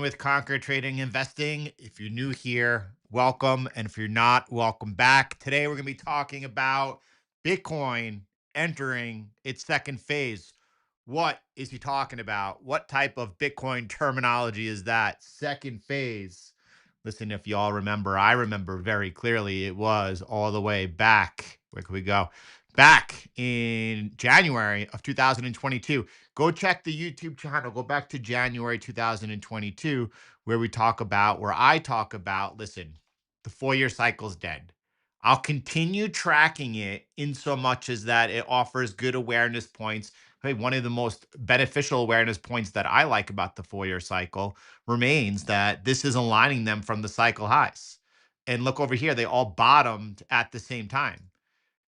With Conquer Trading Investing. If you're new here, welcome. And if you're not, welcome back. Today, we're going to be talking about Bitcoin entering its second phase. What is he talking about? What type of Bitcoin terminology is that? Second phase. Listen, if you all remember, I remember very clearly it was all the way back. Where could we go? Back in January of 2022. Go check the YouTube channel. Go back to January 2022, where I talk about, listen, the 4-year cycle's dead. I'll continue tracking it in so much as that it offers good awareness points. Hey, one of the most beneficial awareness points that I like about the 4-year cycle remains that this is aligning them from the cycle highs. And look over here, they all bottomed at the same time.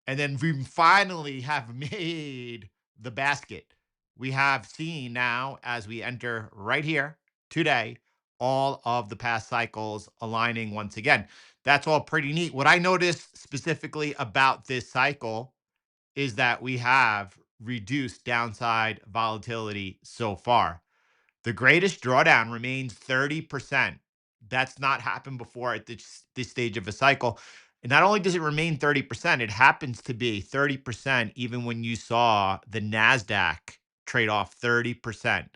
And then we finally have made the basket. We have seen now, as we enter right here today, all of the past cycles aligning once again. That's all pretty neat. What I noticed specifically about this cycle is that we have reduced downside volatility so far. The greatest drawdown remains 30%. That's not happened before at this stage of a cycle. And not only does it remain 30%, it happens to be 30% even when you saw the NASDAQ trade off 30%.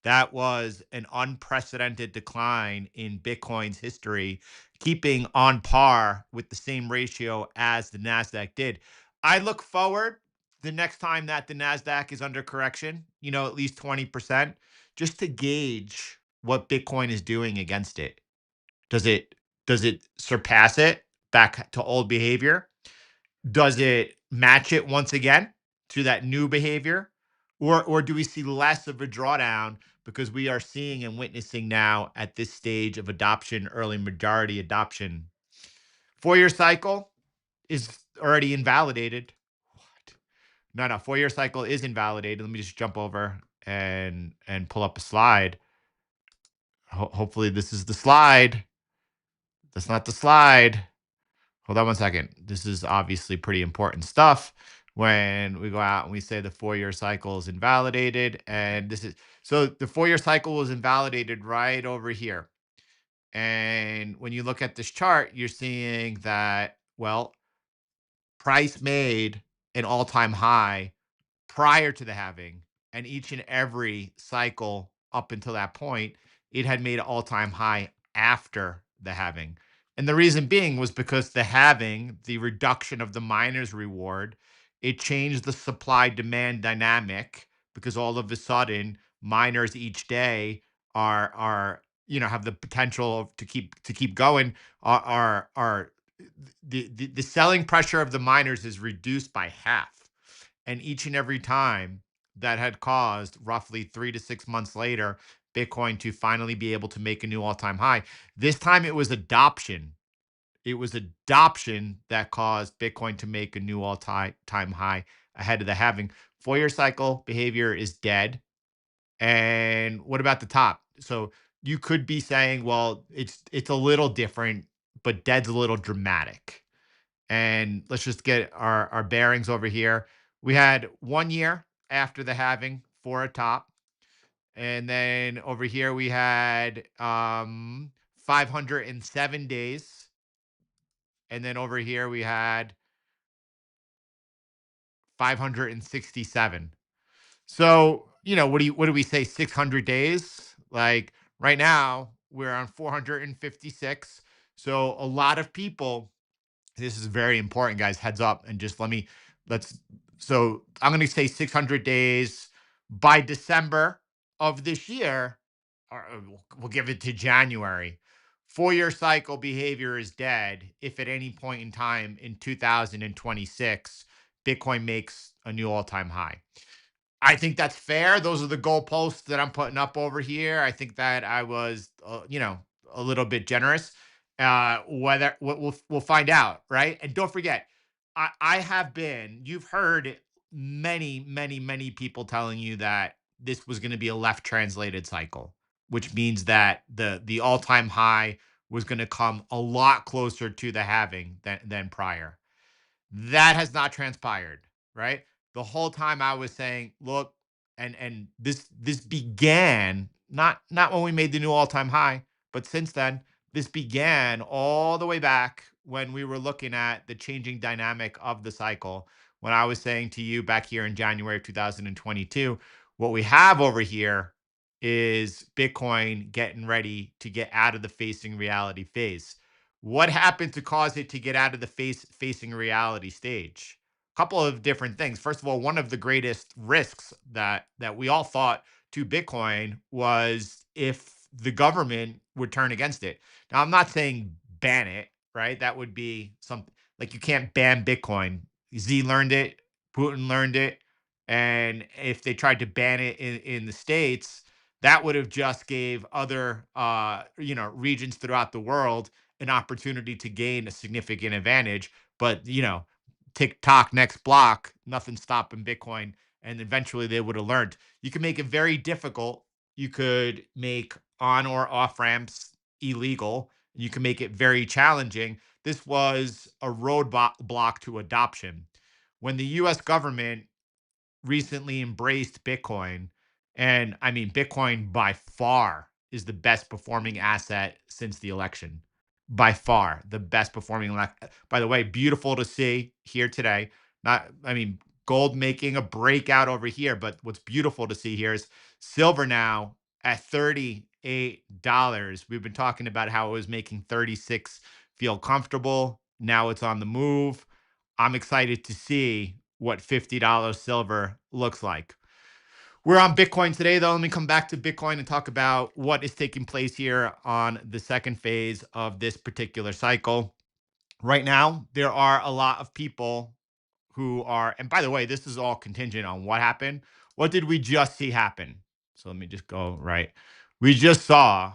That was an unprecedented decline in Bitcoin's history, keeping on par with the same ratio as the NASDAQ did. I look forward the next time that the NASDAQ is under correction, at least 20%, just to gauge what Bitcoin is doing against it. Does it surpass it back to old behavior? Does it match it once again to that new behavior? Or do we see less of a drawdown because we are seeing and witnessing now at this stage of adoption, early majority adoption? 4-year cycle is already invalidated. What? No, 4-year cycle is invalidated. Let me just jump over and pull up a slide. Hopefully this is the slide. That's not the slide. Hold on one second. This is obviously pretty important stuff when we go out and we say the 4-year cycle is invalidated. And this is so the 4-year cycle was invalidated right over here. And when you look at this chart, you're seeing that, well, price made an all-time high prior to the halving, and each and every cycle up until that point, it had made an all-time high after the halving. And the reason being was because the halving, the reduction of the miner's reward, it changed the supply demand dynamic because all of a sudden miners each day are have the potential to keep going are the selling pressure of the miners is reduced by half, and each and every time that had caused roughly 3 to 6 months later Bitcoin to finally be able to make a new all-time high. This time it was adoption. It was adoption that caused Bitcoin to make a new all-time high ahead of the halving. 4-year cycle behavior is dead. And what about the top? So you could be saying, well, it's a little different, but dead's a little dramatic. And let's just get our bearings over here. We had 1 year after the halving for a top. And then over here we had 507 days. And then over here we had 567. So, what do we say? 600 days? Like right now, we're on 456. So a lot of people, this is very important, guys. Heads up, and just let's. So I'm going to say 600 days by December of this year, or we'll give it to January. 4-year cycle behavior is dead. If at any point in time in 2026, Bitcoin makes a new all-time high. I think that's fair. Those are the goalposts that I'm putting up over here. I think that I was, a little bit generous. Whether we'll find out, right? And don't forget, I have been. You've heard many, many, many people telling you that this was going to be a left translated cycle, which means that the all time high was going to come a lot closer to the halving than prior. That has not transpired, right? The whole time I was saying, look, and this began Not when we made the new all-time high, but since then. This began all the way back when we were looking at the changing dynamic of the cycle. When I was saying to you back here in January of 2022, what we have over here is Bitcoin getting ready to get out of the facing reality phase. What happened to cause it to get out of the facing reality stage? A couple of different things. First of all, one of the greatest risks that we all thought to Bitcoin was if the government would turn against it. Now, I'm not saying ban it, right? That would be something like you can't ban Bitcoin. Z learned it, Putin learned it, and if they tried to ban it in the states, that would have just gave other regions throughout the world an opportunity to gain a significant advantage. But TikTok next block, nothing stopping Bitcoin, and eventually they would have learned. You can make it very difficult. You could make on or off ramps illegal. You can make it very challenging. This was a roadblock to adoption. When the US government recently embraced Bitcoin, and I mean, Bitcoin by far is the best performing asset since the election. By far, the best performing. By the way, beautiful to see here today. Not, I mean, gold making a breakout over here, but what's beautiful to see here is silver now at $38. We've been talking about how it was making 36 feel comfortable. Now it's on the move. I'm excited to see what $50 silver looks like. We're on Bitcoin today, though. Let me come back to Bitcoin and talk about what is taking place here on the second phase of this particular cycle. Right now, there are a lot of people who are, and by the way, this is all contingent on what happened. What did we just see happen? So let me just go right. We just saw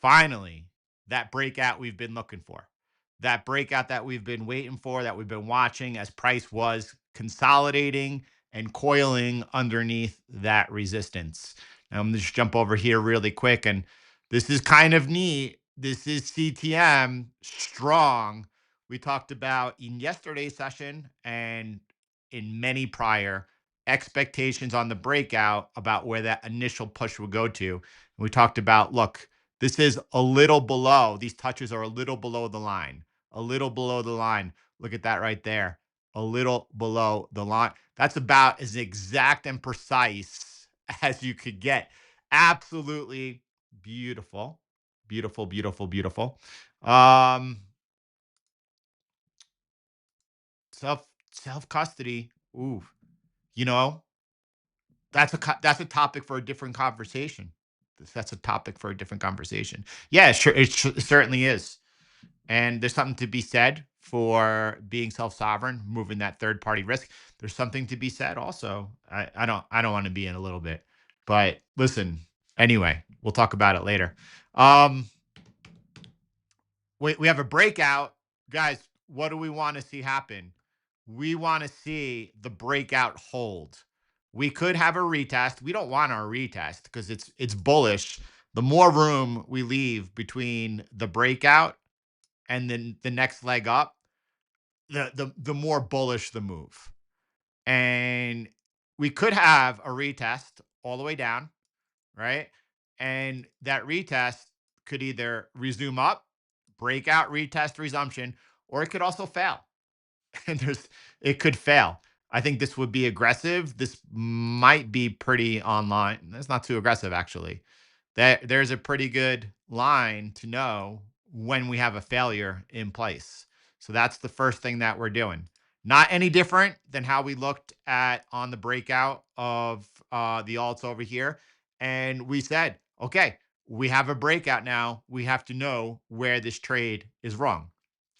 finally that breakout we've been looking for, that breakout that we've been waiting for, that we've been watching as price was consolidating and coiling underneath that resistance. Now I'm going to just jump over here really quick, and this is kind of neat. This is CTM strong. We talked about in yesterday's session and in many prior expectations on the breakout about where that initial push would go to. And we talked about, look, this is a little below. These touches are a little below the line, a little below the line. Look at that right there, a little below the line. That's about as exact and precise as you could get. Absolutely beautiful, beautiful, beautiful, beautiful. Self custody. Ooh, you know, that's a topic for a different conversation. That's a topic for a different conversation. Yeah, sure, it certainly is. And there's something to be said for being self-sovereign, moving that third-party risk. There's something to be said also. I don't want to be in a little bit, but listen. Anyway, we'll talk about it later. Um, we have a breakout, guys. What do we want to see happen? We want to see the breakout hold. We could have a retest. We don't want our retest because it's bullish. The more room we leave between the breakout and then the next leg up, the more bullish the move. And we could have a retest all the way down, right? And that retest could either resume up, breakout, retest, resumption, or it could also fail. And it could fail. I think this would be aggressive. This might be pretty online. That's not too aggressive, actually. There's a pretty good line to know when we have a failure in place. So that's the first thing that we're doing. Not any different than how we looked at on the breakout of the alts over here. And we said, okay, we have a breakout now. We have to know where this trade is wrong.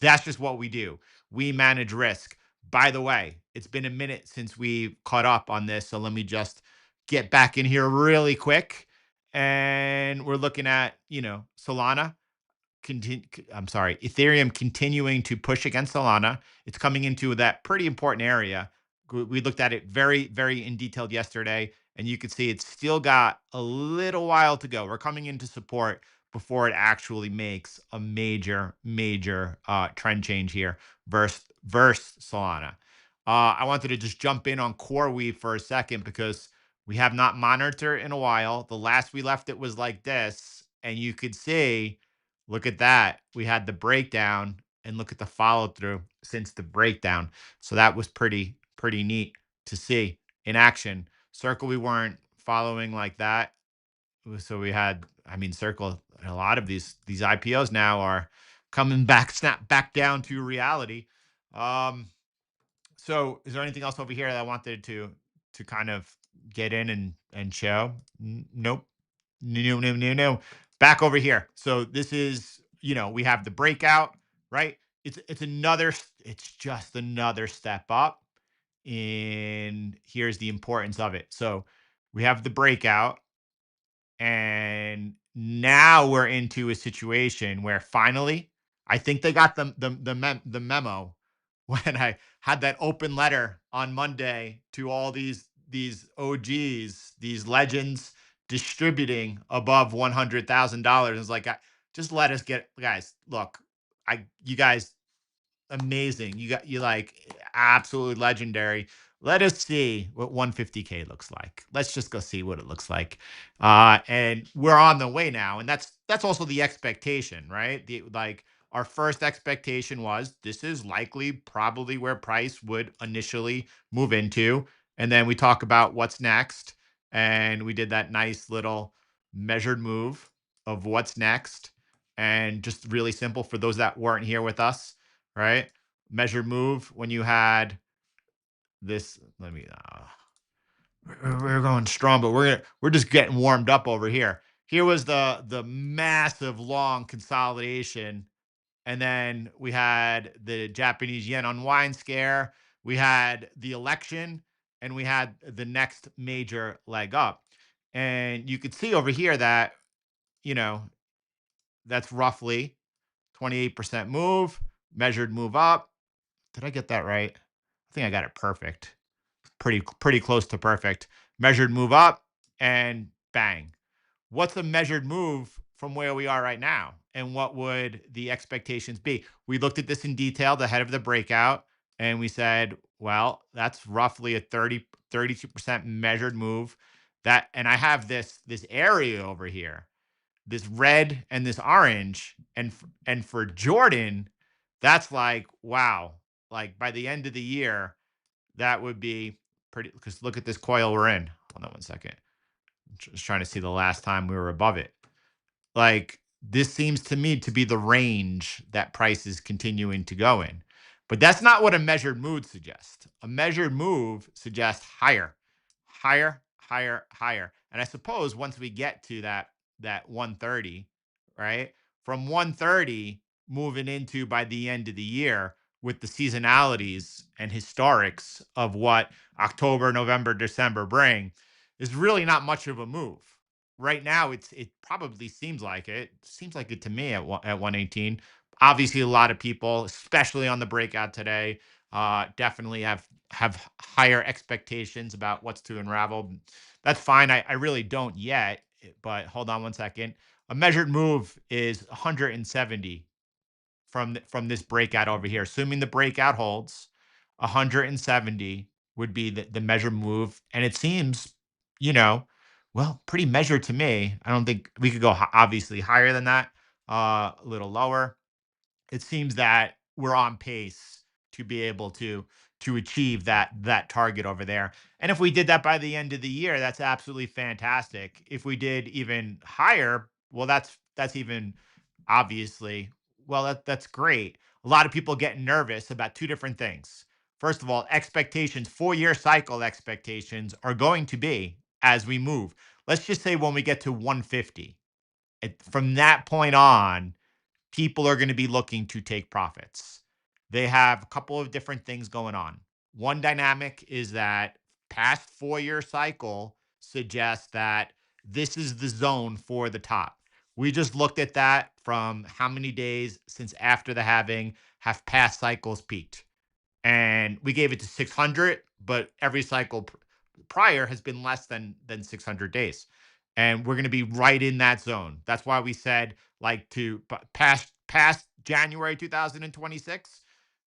That's just what we do. We manage risk. By the way, it's been a minute since we caught up on this. So let me just get back in here really quick. And we're looking at, Solana. I'm sorry, Ethereum continuing to push against Solana. It's coming into that pretty important area. We looked at it very, very in detail yesterday, and you can see it's still got a little while to go. We're coming into support before it actually makes a major, major trend change here versus Solana. I wanted to just jump in on CoreWeave for a second because We have not monitored in a while. The last we left it was like this, and you could see, look at that. We had the breakdown, and look at the follow through since the breakdown. So that was pretty neat to see in action. Circle we weren't following like that. So we had, I mean, Circle, a lot of these IPOs now are coming back, snap back down to reality. Um, so is there anything else over here that I wanted to kind of get in and show? Nope. No, no, no, no. Back over here. So this is, we have the breakout, right? It's just another step up. And here's the importance of it. So we have the breakout, and now we're into a situation where finally, I think they got the memo when I had that open letter on Monday to all these OGs, these legends distributing above $100,000. It's like, just let us get, guys. Look, you guys, amazing. You like absolutely legendary. Let us see what 150K looks like. Let's just go see what it looks like. And we're on the way now. And that's also the expectation, right? Like our first expectation was this is likely probably where price would initially move into. And then we talk about what's next. And we did that nice little measured move of what's next. And just really simple for those that weren't here with us, right? Measured move when you had this. Let me. We're going strong, but we're just getting warmed up over here. Here was the massive long consolidation, and then we had the Japanese yen unwind scare. We had the election, and we had the next major leg up. And you could see over here that you know that's roughly 28% move, measured move up. Did I get that right? I think I got it perfect. Pretty close to perfect. Measured move up and bang. What's a measured move from where we are right now? And what would the expectations be? We looked at this in detail ahead of the breakout, and we said, well, that's roughly a 32% measured move. That, and I have this area over here, this red and this orange, and for Jordan, that's like, wow, like by the end of the year, that would be pretty, because look at this coil we're in. Hold on one second. I'm just trying to see the last time we were above it. Like, this seems to me to be the range that price is continuing to go in. But that's not what a measured move suggests. A measured move suggests higher, higher, higher, higher. And I suppose once we get to that 130, right? From 130 moving into by the end of the year with the seasonalities and historics of what October, November, December bring is really not much of a move. Right now, it probably seems like it. Seems like it to me at 118. Obviously, a lot of people, especially on the breakout today, definitely have higher expectations about what's to unravel. That's fine. I really don't yet, but hold on one second. A measured move is 170 from this breakout over here. Assuming the breakout holds, 170 would be the measured move. And it seems, you know, well, pretty measured to me. I don't think we could go obviously higher than that, a little lower. It seems that we're on pace to be able to achieve that target over there. And if we did that by the end of the year, that's absolutely fantastic. If we did even higher, well, that's even obviously, well, that's great. A lot of people get nervous about two different things. First of all, expectations, 4-year cycle expectations are going to be as we move. Let's just say when we get to 150, from that point on, people are going to be looking to take profits. They have a couple of different things going on. One dynamic is that past 4-year cycle suggests that this is the zone for the top. We just looked at that from how many days since after the halving have past cycles peaked. And we gave it to 600, but every cycle prior has been less than 600 days. And we're going to be right in that zone. That's why we said like to past January 2026,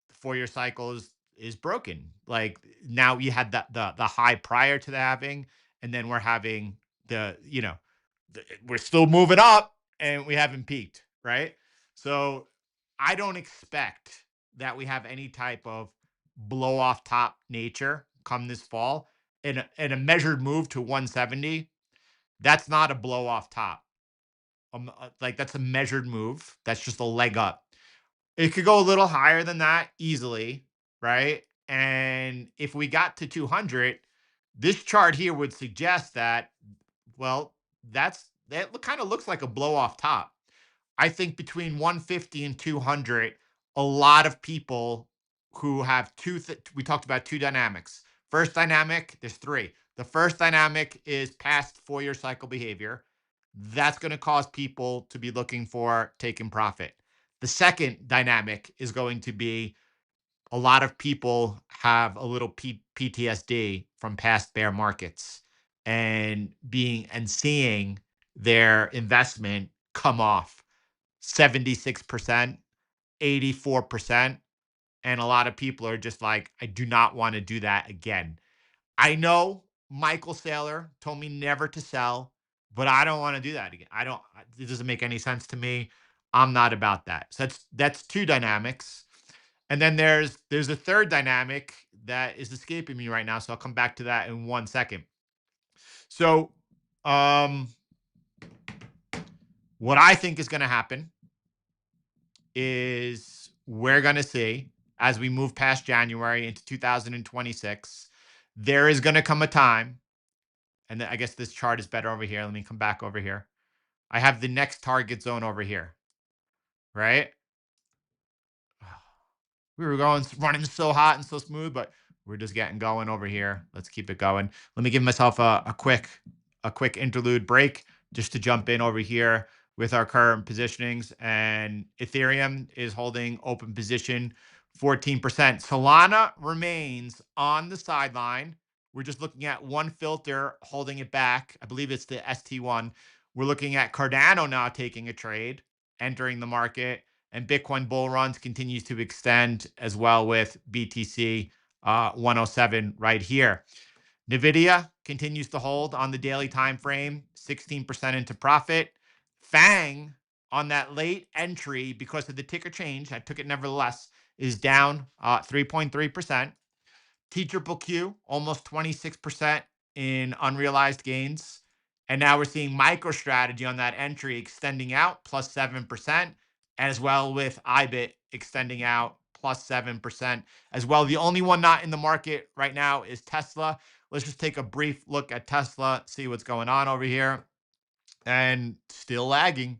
the 4-year cycle is broken. Like now you had the high prior to the halving, and then we're having we're still moving up and we haven't peaked, right? So I don't expect that we have any type of blow off top nature come this fall. In a measured move to 170, that's not a blow off top. Like that's a measured move. That's just a leg up. It could go a little higher than that easily, right? And if we got to 200, this chart here would suggest that, well, that kind of looks like a blow off top. I think between 150 and 200, a lot of people who have we talked about two dynamics. First dynamic, there's three. The first dynamic is past 4-year cycle behavior. That's going to cause people to be looking for taking profit. The second dynamic is going to be a lot of people have a little PTSD from past bear markets and seeing their investment come off 76%, 84%. And a lot of people are just like, I do not want to do that again. I know Michael Saylor told me never to sell, but I don't want to do that again. It doesn't make any sense to me. I'm not about that. So that's two dynamics. And then there's a third dynamic that is escaping me right now. So I'll come back to that in 1 second. So what I think is going to happen is we're going to see as we move past January into 2026, there is going to come a time, and I guess this chart is better over here. Let me come back over here. I have the next target zone over here, right? We were running so hot and so smooth, but we're just getting going over here. Let's keep it going. Let me give myself a quick interlude break just to jump in over here with our current positionings. And Ethereum is holding open position 14%. Solana remains on the sideline. We're just looking at one filter holding it back. I believe it's the ST1. We're looking at Cardano now taking a trade, entering the market, and Bitcoin bull runs continues to extend as well with BTC 107 right here. Nvidia continues to hold on the daily time frame, 16% into profit. Fang on that late entry because of the ticker change, I took it nevertheless, is down 3.3%. TQQQ almost 26% in unrealized gains. And now we're seeing MicroStrategy on that entry extending out plus 7%, as well with IBIT extending out plus 7% as well. The only one not in the market right now is Tesla. Let's just take a brief look at Tesla, see what's going on over here. And still lagging,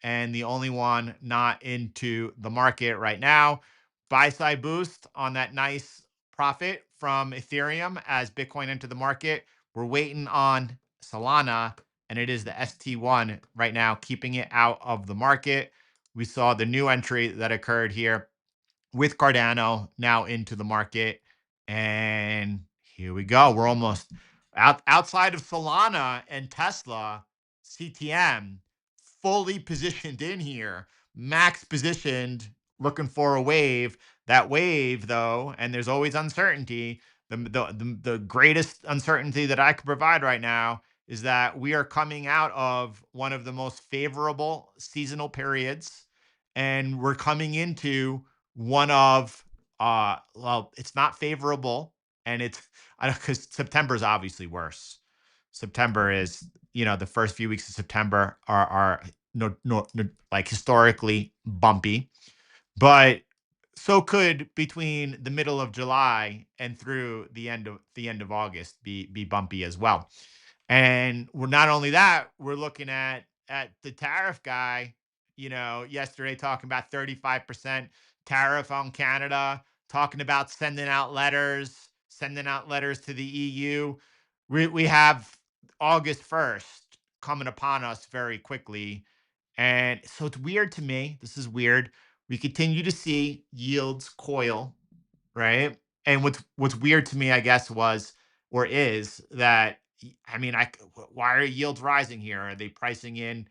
and the only one not into the market right now. Buy side boost on that nice profit from Ethereum as Bitcoin entered the market. We're waiting on Solana, and it is the ST1 right now, keeping it out of the market. We saw the new entry that occurred here with Cardano now into the market. And here we go. We're almost outside of Solana and Tesla, CTM fully positioned in here, max positioned, looking for a wave. That wave, though, and there's always uncertainty. The greatest uncertainty that I could provide right now is that we are coming out of one of the most favorable seasonal periods, and we're coming into one of well, it's not favorable, and it's because September is obviously worse. September is, the first few weeks of September are no, like historically bumpy, but so could between the middle of July and through the end of August be bumpy as well. And we're not only that, we're looking at the tariff guy, yesterday talking about 35% tariff on Canada, talking about sending out letters to the EU. We have August 1st coming upon us very quickly. And so it's weird to me. This is weird. We continue to see yields coil, right? And what's weird to me, I guess, was or is that I mean, why are yields rising here? Are they pricing in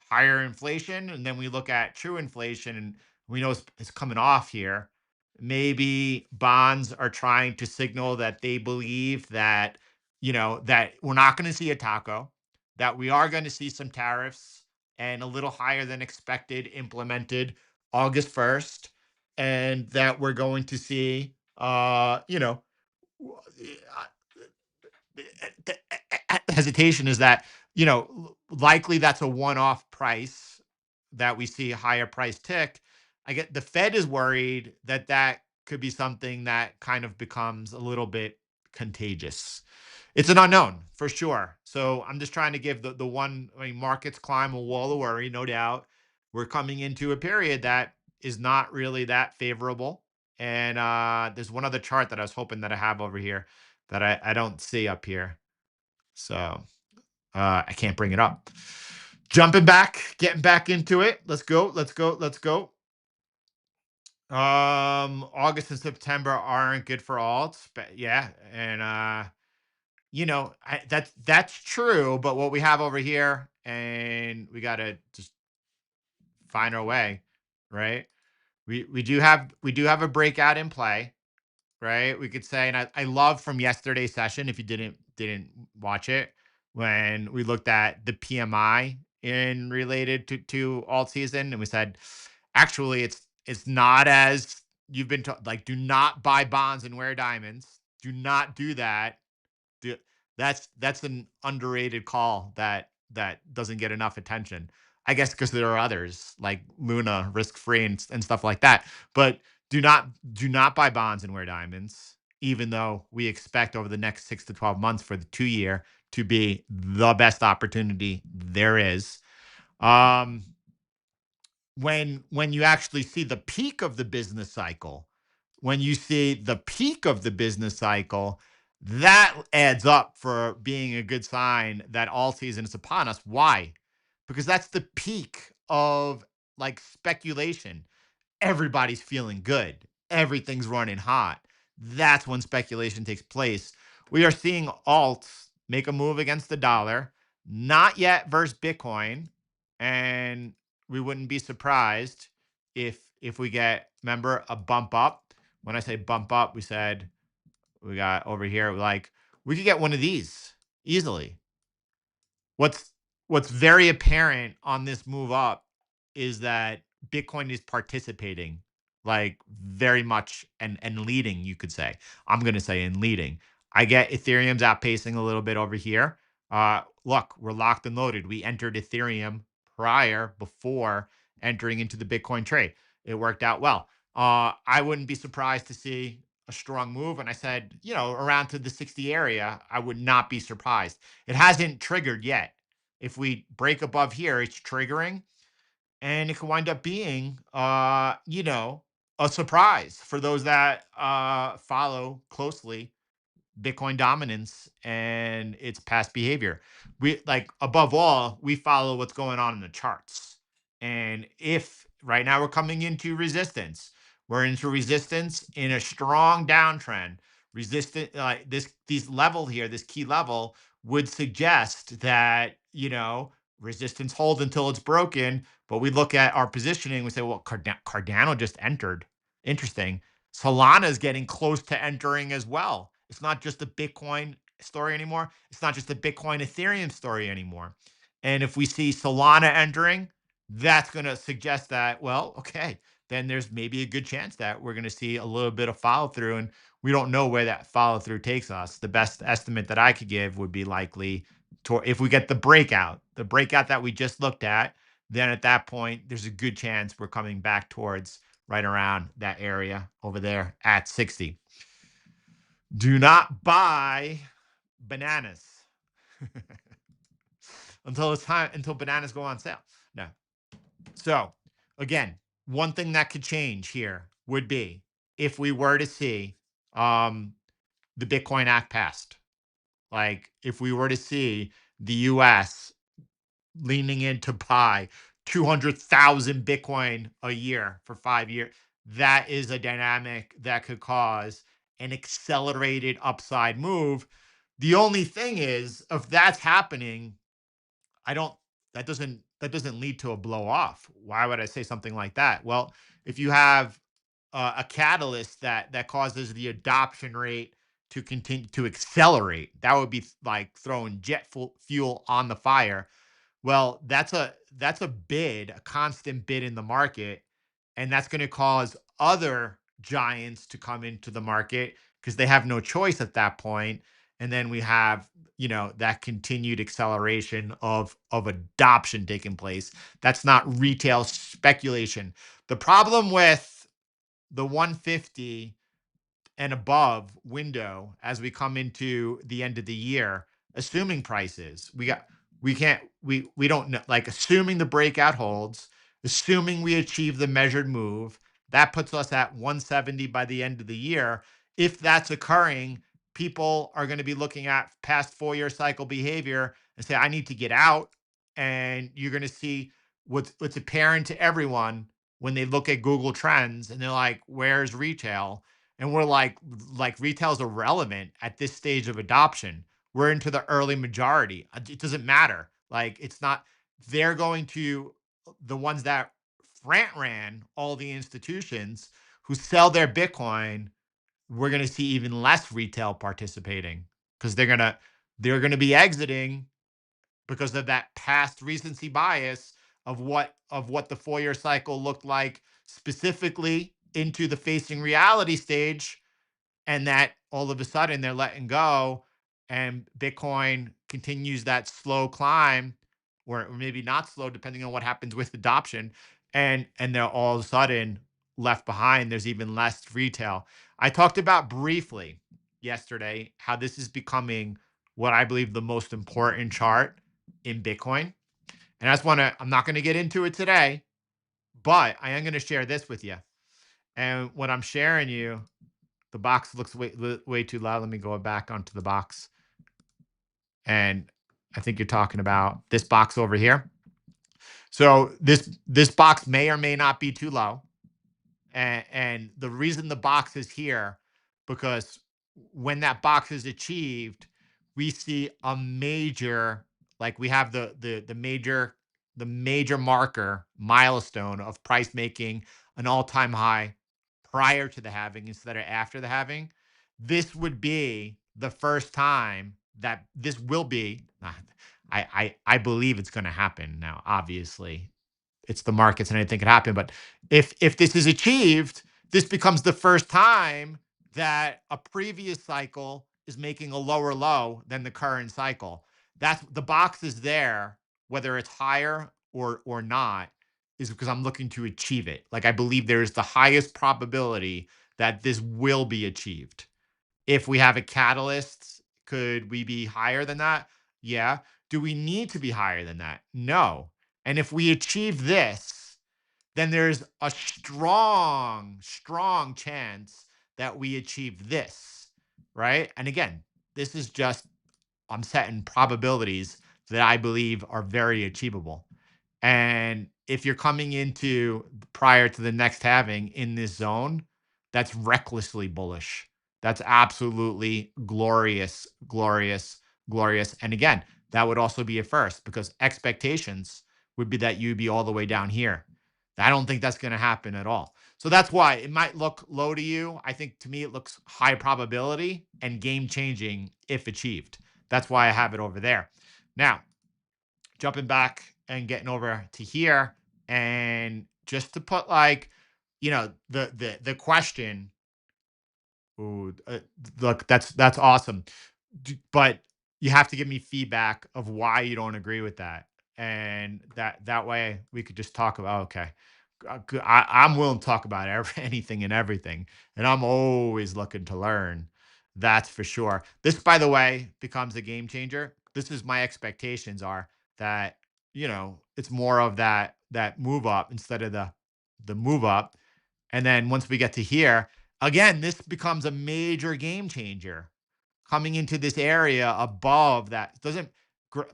higher inflation? And then we look at true inflation, and we know it's coming off here. Maybe bonds are trying to signal that they believe that, that we're not going to see a taco, that we are going to see some tariffs and a little higher than expected implemented August 1st, and that we're going to see, hesitation is that, likely that's a one-off price that we see a higher price tick. I get the Fed is worried that that could be something that kind of becomes a little bit contagious. It's an unknown for sure. So I'm just trying to give the one. I mean, markets climb a wall of worry, no doubt. We're coming into a period that is not really that favorable. And there's one other chart that I was hoping that I have over here that I don't see up here. So I can't bring it up. Jumping back, getting back into it. Let's go. Let's go. Let's go. August and September aren't good for alts, but yeah, and that's true. But what we have over here, and we gotta just find our way, right? We do have a breakout in play, right? We could say, and I love from yesterday's session, if you didn't watch it, when we looked at the PMI in related to alt season, and we said, actually, it's not as you've been taught. Like, do not buy bonds and wear diamonds. Do not do that. Do, that's an underrated call that doesn't get enough attention. I guess because there are others like Luna, risk free, and stuff like that. But do not buy bonds and wear diamonds, even though we expect over the next 6 to 12 months for the 2 year to be the best opportunity there is. Um, when you actually see the peak of the business cycle, when you see the peak of the business cycle, that adds up for being a good sign that all season is upon us. Why? Because that's the peak of like speculation. Everybody's feeling good. Everything's running hot. That's when speculation takes place. We are seeing alts make a move against the dollar, not yet versus Bitcoin, and we wouldn't be surprised if we get, remember, a bump up. When I say bump up, we said we got over here like we could get one of these easily. What's very apparent on this move up is that Bitcoin is participating like very much and leading, you could say. I'm going to say in leading. I get Ethereum's outpacing a little bit over here. Look, we're locked and loaded. We entered Ethereum before entering into the Bitcoin trade. It worked out well. I wouldn't be surprised to see a strong move. And I said, around to the 60 area, I would not be surprised. It hasn't triggered yet. If we break above here, it's triggering, and it can wind up being, a surprise for those that follow closely Bitcoin dominance and its past behavior. We like above all, we follow what's going on in the charts. And if right now we're coming into resistance, we're into resistance in a strong downtrend. Resistant these level here, this key level would suggest that, resistance hold until it's broken. But we look at our positioning, we say, well, Cardano just entered. Interesting. Solana is getting close to entering as well. It's not just a Bitcoin story anymore. It's not just a Bitcoin Ethereum story anymore. And if we see Solana entering, that's going to suggest that, well, okay, then there's maybe a good chance that we're going to see a little bit of follow through. And we don't know where that follow through takes us. The best estimate that I could give would be likely if we get the breakout that we just looked at, then at that point, there's a good chance we're coming back towards right around that area over there at 60. Do not buy bananas until bananas go on sale. No. So again, one thing that could change here would be if we were to see the Bitcoin Act passed. Like if we were to see the US leaning in to buy 200,000 Bitcoin a year for 5 years. That is a dynamic that could cause an accelerated upside move. The only thing is, if that's happening, I don't. That doesn't lead to a blow off. Why would I say something like that? Well, if you have a catalyst that causes the adoption rate to continue to accelerate. That would be like throwing fuel on the fire. Well, that's a bid, a constant bid in the market, and that's going to cause other giants to come into the market because they have no choice at that point. And then we have, that continued acceleration of adoption taking place. That's not retail speculation. The problem with the 150 and above window as we come into the end of the year, assuming prices, we don't know, like assuming the breakout holds, assuming we achieve the measured move, that puts us at 170 by the end of the year. If that's occurring, people are going to be looking at past 4-year cycle behavior and say, I need to get out. And you're going to see what's apparent to everyone when they look at Google Trends and they're like, where's retail? And we're like retail is irrelevant at this stage of adoption. We're into the early majority. It doesn't matter. Like it's not, they're going to the ones that front ran all the institutions who sell their Bitcoin. We're going to see even less retail participating because they're going to be exiting because of that past recency bias of what the 4-year cycle looked like specifically into the facing reality stage, and that all of a sudden they're letting go and Bitcoin continues that slow climb, or maybe not slow depending on what happens with adoption, and they're all of a sudden left behind. There's even less retail. I talked about briefly yesterday how this is becoming what I believe the most important chart in Bitcoin. And I just want to, I'm not going to get into it today, but I am going to share this with you. And what I'm sharing you, the box looks way too loud. Let me go back onto the box. And I think you're talking about this box over here. So this box may or may not be too low. And the reason the box is here, because when that box is achieved, we see a major, like we have the major marker milestone of price making an all-time high prior to the halving instead of after the halving. This would be the first time that this will be. I believe it's going to happen now. Obviously, it's the markets and anything could happen. But if this is achieved, this becomes the first time that a previous cycle is making a lower low than the current cycle. That's the box is there, whether it's higher or not, is because I'm looking to achieve it. Like I believe there is the highest probability that this will be achieved. If we have a catalyst, could we be higher than that? Yeah. Do we need to be higher than that? No. And if we achieve this, then there's a strong, strong chance that we achieve this, right? And again, this is just, I'm setting probabilities that I believe are very achievable. And if you're coming into prior to the next halving in this zone, that's recklessly bullish. That's absolutely glorious, glorious, glorious. And again, that would also be a first because expectations would be that you'd be all the way down here. I don't think that's going to happen at all. So that's why it might look low to you. I think to me, it looks high probability and game changing if achieved. That's why I have it over there. Now, jumping back and getting over to here, and just to put like, the question. Ooh, look, that's awesome. But you have to give me feedback of why you don't agree with that, and that way we could just talk about. Okay, I'm willing to talk about anything and everything, and I'm always looking to learn. That's for sure. This, by the way, becomes a game changer. This is my expectations are that it's more of that move up instead of the move up, and then once we get to here, again, this becomes a major game changer coming into this area above that. Doesn't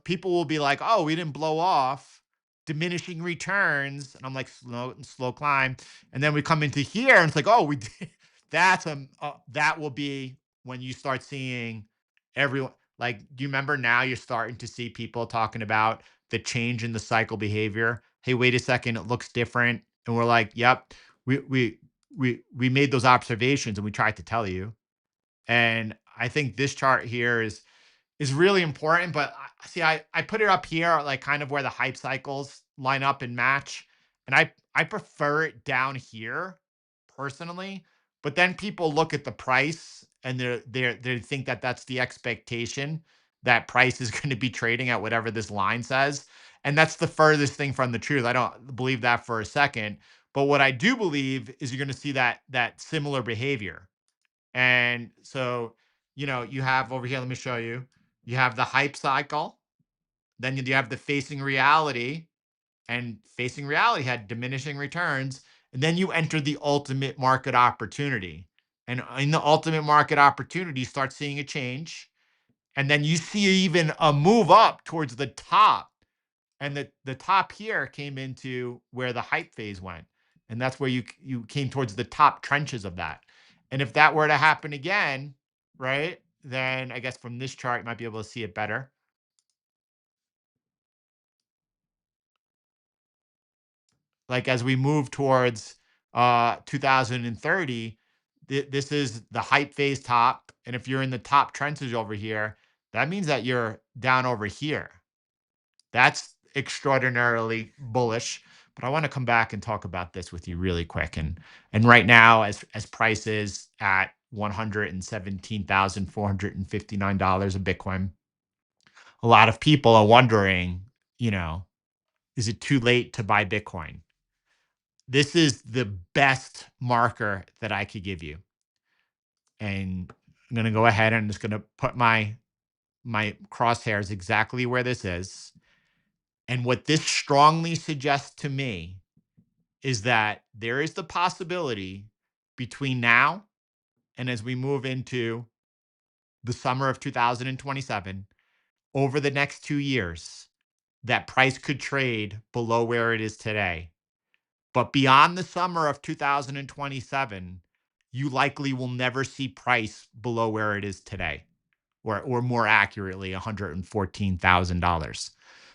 People will be like, "Oh, we didn't blow off, diminishing returns," and I'm like, slow climb, and then we come into here, and it's like, "Oh, we did." That will be when you start seeing everyone. Like, do you remember now? You're starting to see people talking about the change in the cycle behavior. Hey, wait a second, it looks different, and we're like, "Yep, we we made those observations and we tried to tell you. And I think this chart here is really important. But see, I put it up here, like kind of where the hype cycles line up and match, and I prefer it down here personally. But then people look at the price and they think that that's the expectation, that price is going to be trading at whatever this line says, and that's the furthest thing from the truth. I don't believe that for a second. But what I do believe is you're going to see that similar behavior. And so, you have over here, let me show you. You have the hype cycle, then you have the facing reality, and facing reality had diminishing returns. And then you enter the ultimate market opportunity. And in the ultimate market opportunity, you start seeing a change. And then you see even a move up towards the top, and the top here came into where the hype phase went, and that's where you came towards the top trenches of that. And if that were to happen again, right, then I guess from this chart you might be able to see it better. Like as we move towards 2030, this is the hype phase top, and if you're in the top trenches over here, that means that you're down over here. That's extraordinarily bullish. But I want to come back and talk about this with you really quick. And right now, as prices at $117,459 a Bitcoin, a lot of people are wondering, you know, is it too late to buy Bitcoin? This is the best marker that I could give you. And I'm going to go ahead and I'm just going to put my crosshairs exactly where this is. And what this strongly suggests to me is that there is the possibility between now and as we move into the summer of 2027, over the next 2 years, that price could trade below where it is today. But beyond the summer of 2027, you likely will never see price below where it is today, or more accurately, $114,000.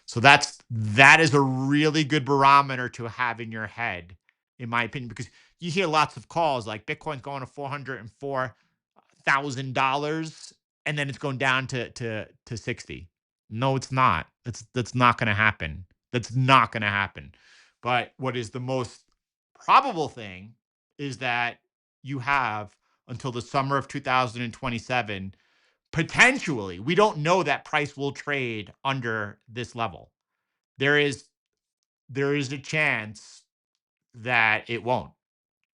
So that is a really good barometer to have in your head, in my opinion, because you hear lots of calls like Bitcoin's going to $404,000 and then it's going down to 60. No, it's not. That's not going to happen. That's not going to happen. But what is the most probable thing is that you have until the summer of 2027. Potentially, we don't know that price will trade under this level. There is a chance that it won't.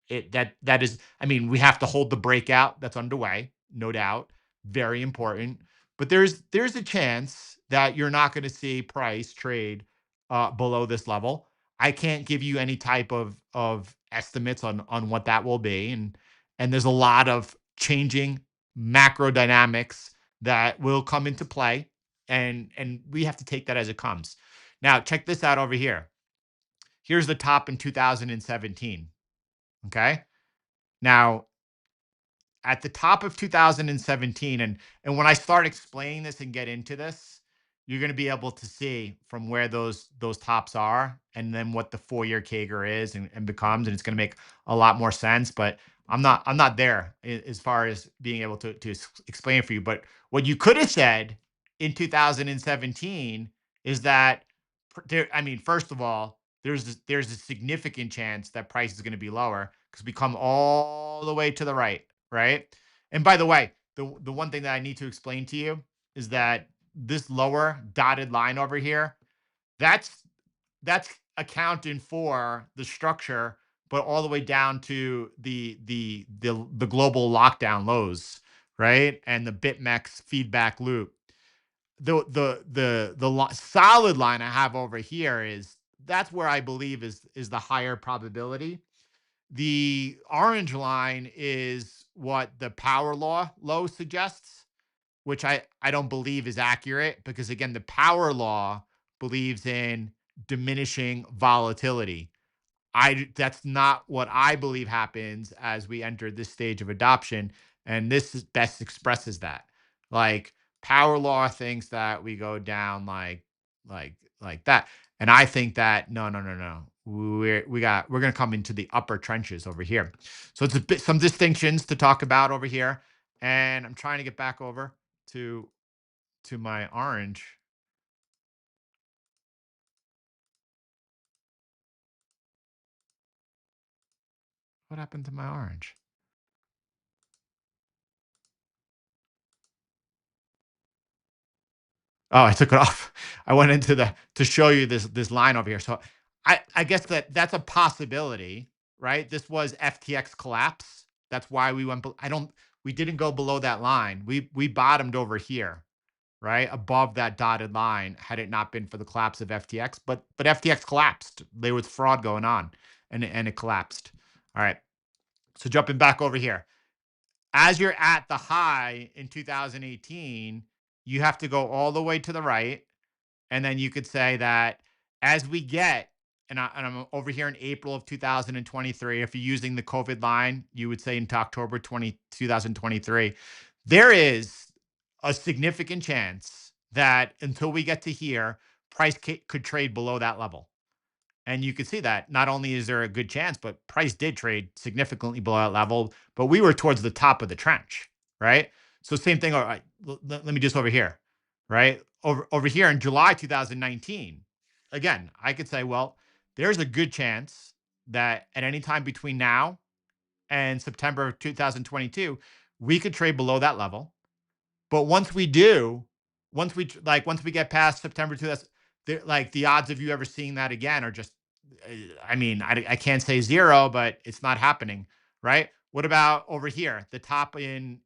That is, I mean, we have to hold the breakout that's underway, no doubt, very important. But there's a chance that you're not going to see price trade below this level. I can't give you any type of estimates on what that will be, and there's a lot of changing macro dynamics that will come into play, and we have to take that as it comes. Now, check this out over here. Here's the top in 2017. Okay. Now, at the top of 2017, and when I start explaining this and get into this, you're going to be able to see from where those tops are and then what the 4-year CAGR is and becomes, and it's going to make a lot more sense. But I'm not there as far as being able to explain it for you. But what you could have said in 2017 is that I mean, first of all, there's a significant chance that price is going to be lower because we come all the way to the right, right? And by the way, the one thing that I need to explain to you is that this lower dotted line over here, that's that's accounting for the structure, but all the way down to the global lockdown lows, right? And the BitMEX feedback loop. The solid line I have over here is that's where I believe is the higher probability. The orange line is what the power law low suggests, which I don't believe is accurate because again, the power law believes in diminishing volatility. That's not what I believe happens as we enter this stage of adoption, and best expresses that. Like power law thinks that we go down like that, and I think that no, no, no, no. we're going to come into the upper trenches over here. So it's a bit some distinctions to talk about over here, and I'm trying to get back over to my orange. What happened to my orange? Oh, I took it off. I went into the to show you this line over here. So I guess that's a possibility, right? This was FTX collapse. That's why we went. I don't. We didn't go below that line. We bottomed over here, right above that dotted line. Had it not been for the collapse of FTX, but FTX collapsed. There was fraud going on, and it collapsed. All right. So jumping back over here, as you're at the high in 2018, you have to go all the way to the right. And then you could say that as we get, I'm over here in April of 2023. If you're using the COVID line, you would say into October 2023, there is a significant chance that until we get to here, price could trade below that level. And you could see that not only is there a good chance, but price did trade significantly below that level, but we were towards the top of the trench, right? So same thing. All right, let me just over here, right? Over here in July 2019, again, I could say, well, there's a good chance that at any time between now and September of 2022, we could trade below that level. But once we do, once we get past September 2000, like the odds of you ever seeing that again are just, I mean, I can't say zero, but it's not happening, right? What about over here, the top in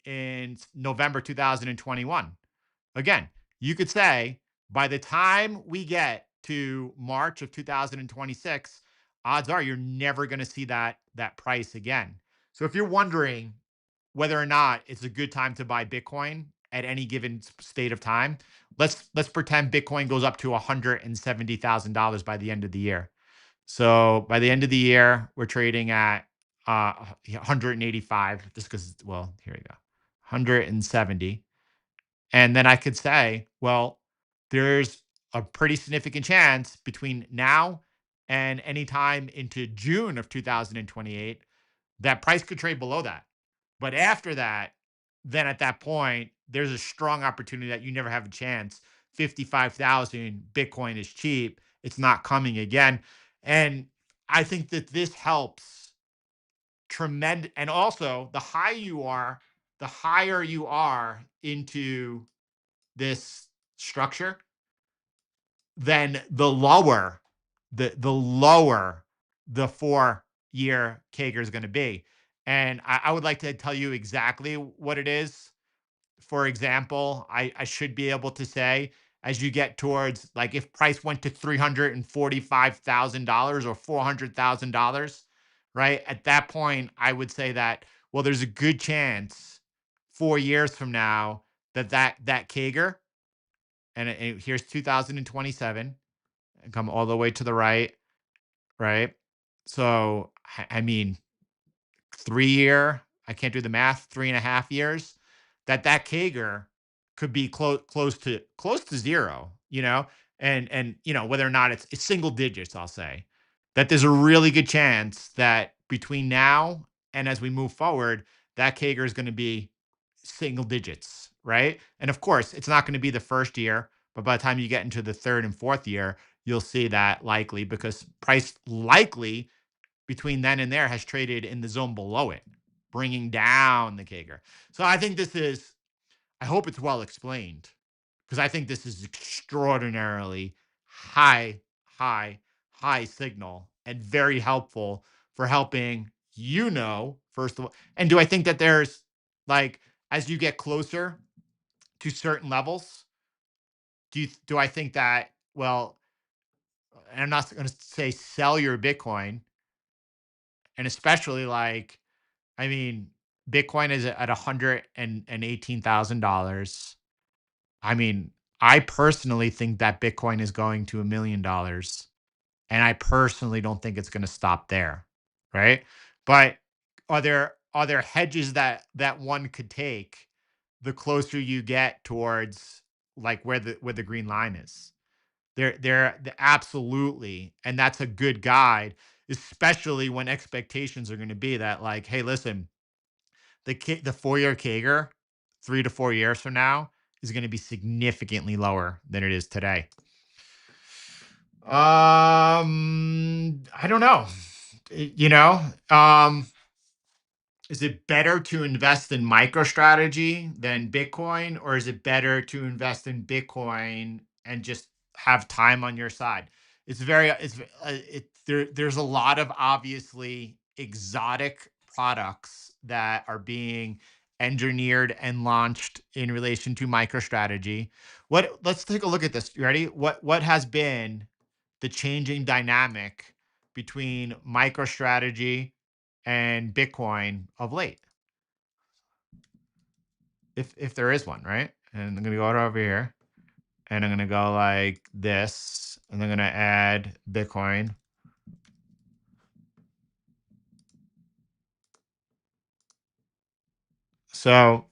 November 2021? Again, you could say by the time we get to March of 2026, odds are you're never going to see that price again. So if you're wondering whether or not it's a good time to buy Bitcoin at any given state of time, let's pretend Bitcoin goes up to $170,000 by the end of the year. So by the end of the year, we're trading at 185. Just because, well, here we go, 170. And then I could say, well, there's a pretty significant chance between now and any time into June of 2028 that price could trade below that. But after that, then at that point, there's a strong opportunity that you never have a chance. 55,000 Bitcoin is cheap. It's not coming again. And I think that this helps tremendous. And also, the higher you are into this structure, then the lower the 4-year CAGR is going to be. And I would like to tell you exactly what it is. For example, I should be able to say, as you get towards, like, if price went to $345,000 or $400,000, right? At that point, I would say that, well, there's a good chance 4 years from now that CAGR, and here's 2027, and come all the way to the right, right? So, I mean, 3 year, I can't do the math, 3.5 years, that CAGR could be close to zero, and whether or not it's single digits, I'll say that there's a really good chance that between now and as we move forward, that CAGR is going to be single digits, right? And of course, it's not going to be the first year, but by the time you get into the third and fourth year, you'll see that likely because price likely between then and there has traded in the zone below it, bringing down the CAGR. So I hope it's well explained because I think this is extraordinarily high, high, high signal and very helpful for helping first of all. And do I think that there's, like, as you get closer to certain levels, do I think that, well, and I'm not going to say sell your Bitcoin, and especially, like, I mean, Bitcoin is at $118,000. I mean, I personally think that Bitcoin is going to $1 million, and I personally don't think it's going to stop there, right? But are there hedges that one could take the closer you get towards, like, where the green line is? They're absolutely, and that's a good guide, especially when expectations are going to be that like, hey, listen, the 4-year CAGR 3 to 4 years from now is going to be significantly lower than it is today. I don't know. You know, is it better to invest in MicroStrategy than Bitcoin, or is it better to invest in Bitcoin and just have time on your side? There's a lot of obviously exotic products that are being engineered and launched in relation to MicroStrategy. Let's take a look at this. You ready? What has been the changing dynamic between MicroStrategy and Bitcoin of late, if there is one, right? And I'm gonna go over here, and I'm gonna go like this, and I'm gonna add Bitcoin. So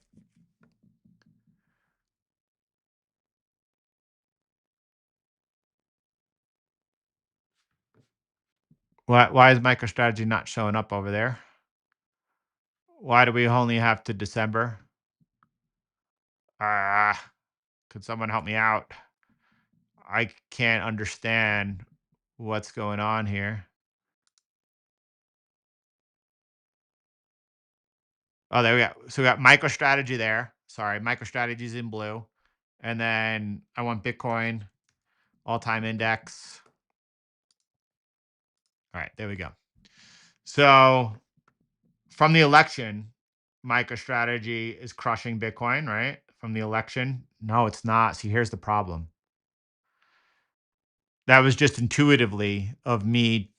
why is MicroStrategy not showing up over there? Why do we only have to December? Ah, could someone help me out? I can't understand what's going on here. Oh, there we go. So we got MicroStrategy there. Sorry, MicroStrategy is in blue. And then I want Bitcoin all-time index. All right, there we go. So from the election, MicroStrategy is crushing Bitcoin, right? From the election. No, it's not. See, here's the problem. That was just intuitively of me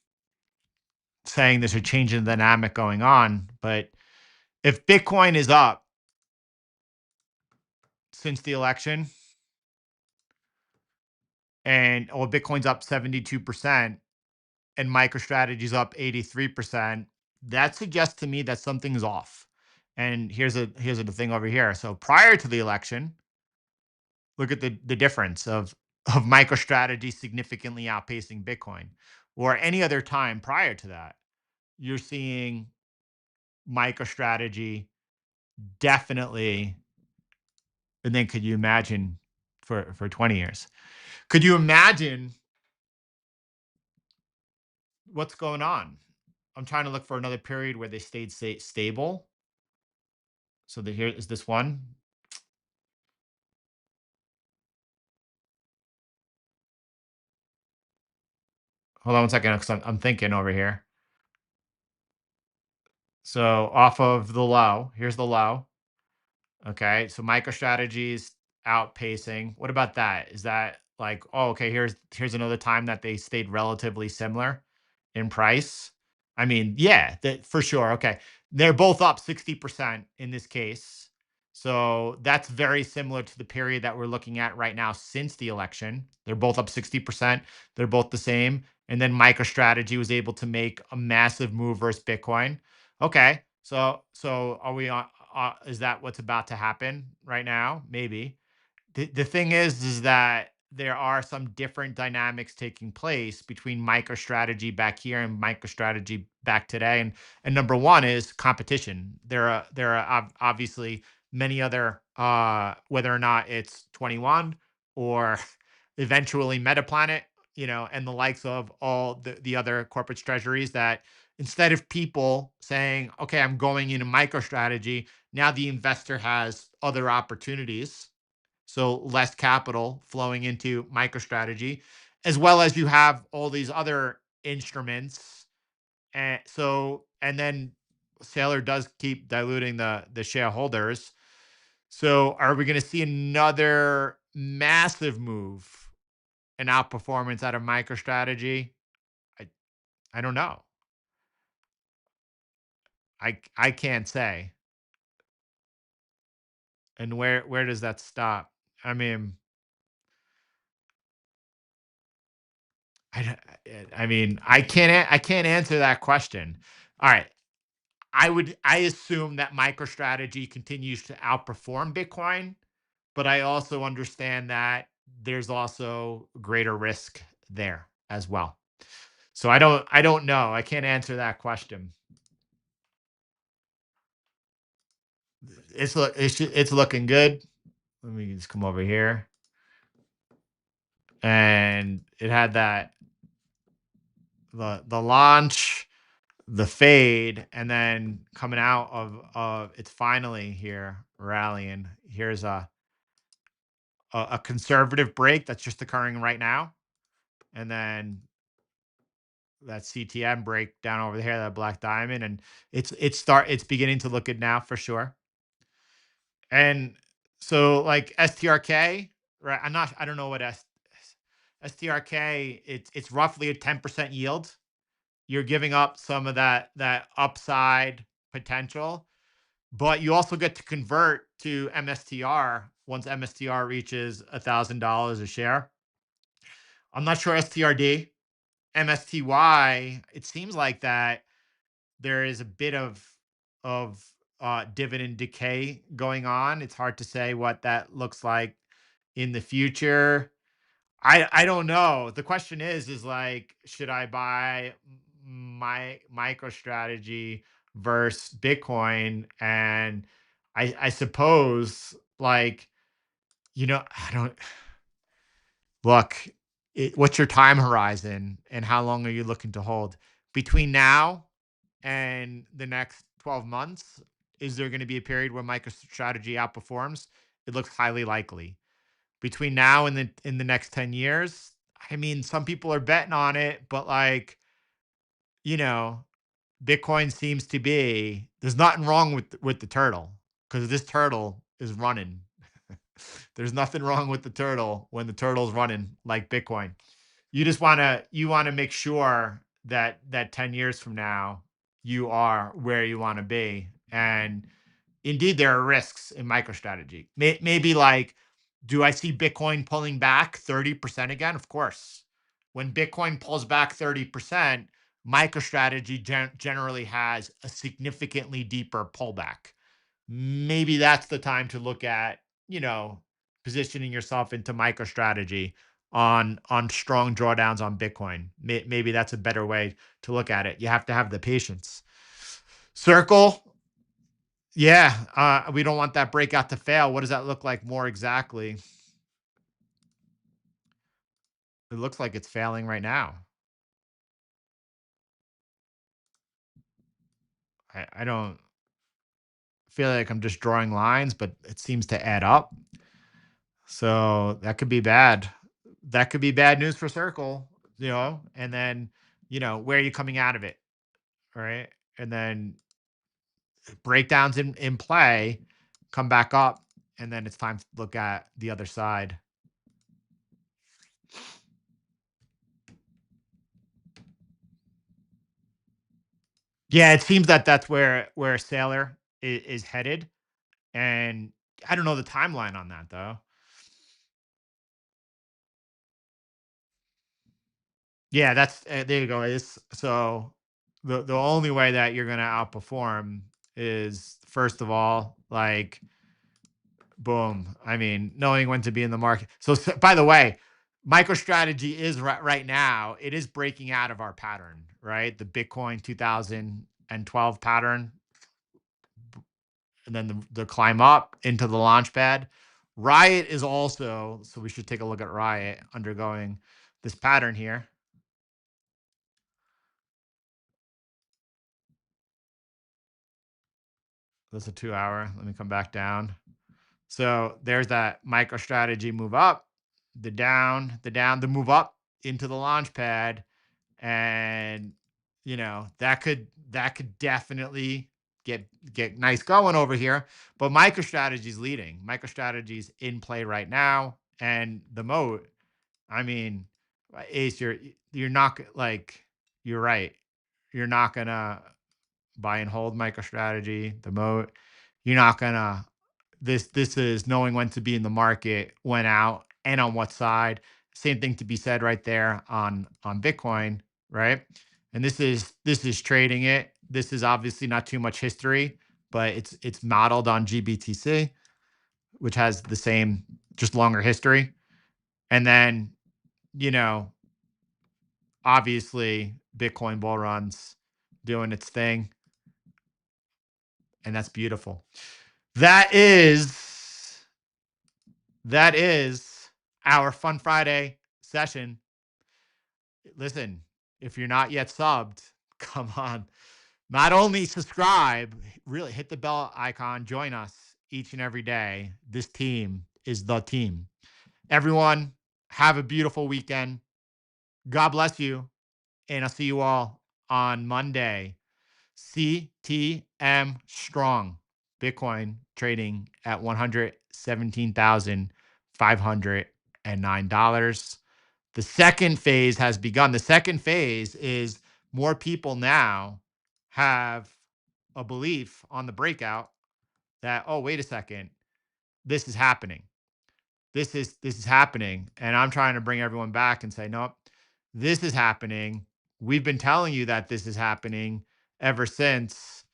saying there's a change in dynamic going on. But if Bitcoin is up since the election and Bitcoin's up 72%, and MicroStrategy's up 83%, that suggests to me that something's off. And here's the thing over here. So prior to the election, look at the difference of MicroStrategy significantly outpacing Bitcoin. Or any other time prior to that, you're seeing MicroStrategy definitely. And then could you imagine for 20 years? Could you imagine what's going on? I'm trying to look for another period where they stayed stable. So here is this one. Hold on one second, because I'm thinking over here. So off of the low, here's the low. Okay, so MicroStrategy's outpacing. What about that? Is that like, oh, okay, here's another time that they stayed relatively similar in price? I mean, yeah, that for sure. Okay. They're both up 60% in this case. So that's very similar to the period that we're looking at right now since the election. They're both up 60%. They're both the same. And then MicroStrategy was able to make a massive move versus Bitcoin. Okay. So are we on is that what's about to happen right now? Maybe. The thing is that there are some different dynamics taking place between MicroStrategy back here and MicroStrategy back today. And number one is competition. There are obviously many other whether or not it's 21 or eventually Metaplanet, and the likes of all the other corporate treasuries that instead of people saying, okay, I'm going into MicroStrategy, now the investor has other opportunities, so less capital flowing into MicroStrategy, as well as you have all these other instruments. And then Saylor does keep diluting the shareholders. So are we going to see another massive move and outperformance out of MicroStrategy? I I don't know. I can't say. And where does that stop? I mean, I mean, I can't answer that question. All right. I assume that MicroStrategy continues to outperform Bitcoin, but I also understand that there's also greater risk there as well. So I don't know. I can't answer that question. It's looking good. Let me just come over here. And it had that the launch, the fade, and then coming out of it's finally here rallying. Here's a conservative break that's just occurring right now, and then that CTM break down over here, that black diamond, and it's beginning to look good now for sure. And so like STRK, right? I don't know what STRK. It's roughly a 10% yield. You're giving up some of that upside potential, but you also get to convert to MSTR once MSTR reaches $1,000 a share. I'm not sure STRD, MSTY. It seems like that there is a bit of dividend decay going on. It's hard to say what that looks like in the future. I don't know. The question is like, should I buy my MicroStrategy versus Bitcoin? And I suppose like, I don't look. What's your time horizon and how long are you looking to hold between now and the next 12 months? Is there going to be a period where MicroStrategy outperforms? It looks highly likely. Between now and the next 10 years, I mean, some people are betting on it, but like, you know, Bitcoin seems to be there's nothing wrong with the turtle because this turtle is running. There's nothing wrong with the turtle when the turtle's running like Bitcoin. You want to make sure that 10 years from now you are where you want to be. And indeed, there are risks in MicroStrategy. Maybe like, do I see Bitcoin pulling back 30% again? Of course. When Bitcoin pulls back 30%, MicroStrategy generally has a significantly deeper pullback. Maybe that's the time to look at, positioning yourself into MicroStrategy on strong drawdowns on Bitcoin. Maybe that's a better way to look at it. You have to have the patience. Circle, yeah, we don't want that breakout to fail. What does that look like more exactly? It looks like it's failing right now. I don't feel like I'm just drawing lines, but it seems to add up. So that could be bad. That could be bad news for Circle, and then, where are you coming out of it? Right. And then breakdowns in play, come back up, and then it's time to look at the other side. Yeah, it seems that that's where Sailor is headed, and I don't know the timeline on that though. Yeah, that's there you go. Is so the only way that you're gonna outperform is first of all, like boom. I mean, knowing when to be in the market. So by the way, MicroStrategy is right now. It is breaking out of our pattern, right? The Bitcoin 2012 pattern, and then the climb up into the launch pad. Riot is also, so we should take a look at Riot undergoing this pattern here. That's a 2 hour. Let me come back down. So there's that MicroStrategy move up, the move up into the launch pad. And that could definitely get nice going over here. But MicroStrategy's leading. MicroStrategy's in play right now. And the moat, I mean, Ace, you're not like you're right. You're not gonna buy and hold MicroStrategy, the moat. You're not gonna this is knowing when to be in the market, when out, and on what side. Same thing to be said right there on Bitcoin, right? And this is trading it. This is obviously not too much history, but it's modeled on GBTC, which has the same, just longer history. And then, you know, obviously Bitcoin bull runs doing its thing. And that's beautiful. That is our Fun Friday session. Listen, if you're not yet subbed, come on. Not only subscribe, really hit the bell icon, join us each and every day. This team is the team. Everyone, have a beautiful weekend. God bless you. And I'll see you all on Monday. CTM strong. Bitcoin trading at $117,509. The second phase has begun. The second phase is more people now have a belief on the breakout that, oh, wait a second, this is happening. This is happening. And I'm trying to bring everyone back and say, nope, this is happening. We've been telling you that this is happening ever since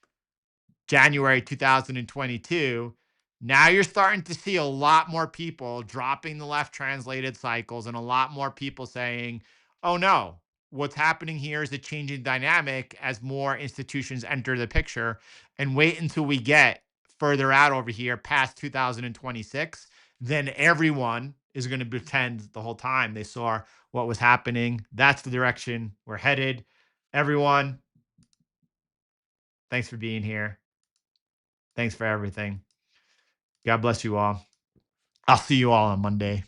January 2022. Now you're starting to see a lot more people dropping the left translated cycles and a lot more people saying, oh no, what's happening here is a changing dynamic as more institutions enter the picture. And wait until we get further out over here past 2026, then everyone is going to pretend the whole time they saw what was happening. That's the direction we're headed. Everyone, thanks for being here. Thanks for everything. God bless you all. I'll see you all on Monday.